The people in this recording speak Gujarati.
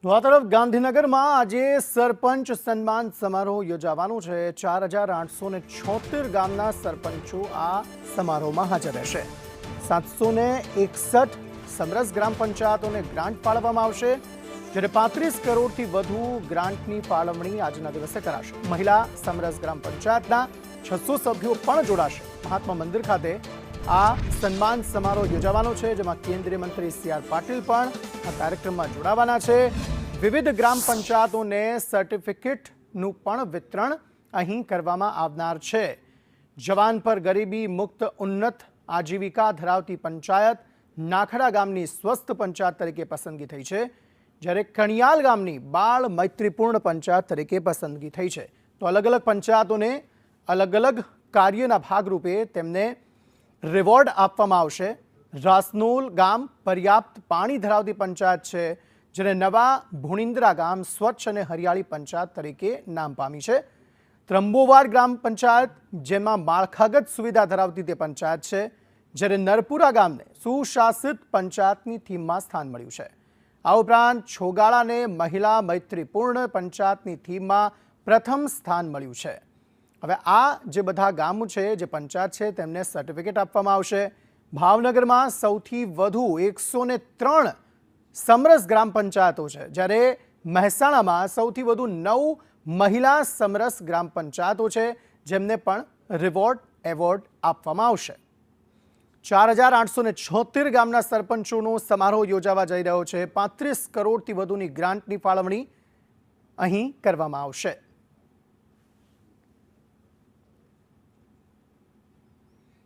તો આ તરફ ગાંધીનગરમાં આજે સરપંચ સન્માન સમારોહ યોજાવાનો છે। 4876 ગામના સરપંચો આ સમારોહમાં હાજર રહેશે। 761 સમરસ ગ્રામ પંચાયતોને ગ્રાન્ટ ફાળવવામાં આવશે, જ્યારે 35 કરોડથી વધુ ગ્રાન્ટની ફાળવણી આજના દિવસે કરાશે। મહિલા સમરસ ગ્રામ પંચાયતના 600 સભ્યો પણ જોડાશે। મહાત્મા મંદિર ખાતે આ સન્માન સમારોહ યોજાવાનો છે, જેમાં કેન્દ્રીય મંત્રી સી.આર. પાટીલ પણ આ કાર્યક્રમમાં જોડાવાના છે। વિવિધ ગ્રામ પંચાયતોને સર્ટિફિકેટનું પણ વિતરણ અહીં કરવામાં આવનાર છે। જવાન પર ગરીબી મુક્ત ઉન્નત આજીવિકા ધરાવતી પંચાયત નાખડા ગામની સ્વસ્થ પંચાયત તરીકે પસંદગી થઈ છે, જ્યારે કણિયાલ ગામની બાળ મૈત્રીપૂર્ણ પંચાયત તરીકે પસંદગી થઈ છે। તો અલગ અલગ પંચાયતોને અલગ અલગ કાર્યના ભાગરૂપે તેમને રિવોર્ડ આપવામાં આવશે। રાસનોલ ગામ પર્યાપ્ત પાણી ધરાવતી પંચાયત છે, જ્યારે નવા ભુણિન્દ્રા ગામ સ્વચ્છ અને હરિયાળી પંચાયત તરીકે નામ પામી છે। ત્રંબોવાડ ગ્રામ પંચાયત જેમાં માળખાગત સુવિધા ધરાવતી તે પંચાયત છે, જ્યારે નરપુરા ગામને સુશાસિત પંચાયતની થીમમાં સ્થાન મળ્યું છે। આ ઉપરાંત છોગાળાને મહિલા મૈત્રીપૂર્ણ પંચાયતની થીમમાં પ્રથમ સ્થાન મળ્યું છે। હવે આ જે બધા ગામો છે, જે પંચાયત છે, તેમને સર્ટિફિકેટ આપવામાં આવશે। ભાવનગરમાં સૌથી વધુ 103 સમરસ ગ્રામ પંચાયતો છે, જ્યારે મહેસાણામાં સૌથી વધુ 9 મહિલા સમરસ ગ્રામ પંચાયતો છે, જેમને પણ રિવોર્ડ એવોર્ડ આપવામાં આવશે। 4876 ગામના સરપંચોનો સમારોહ યોજાવા જઈ રહ્યો છે। 35 કરોડથી વધુની ગ્રાન્ટની ફાળવણી અહીં કરવામાં આવશે।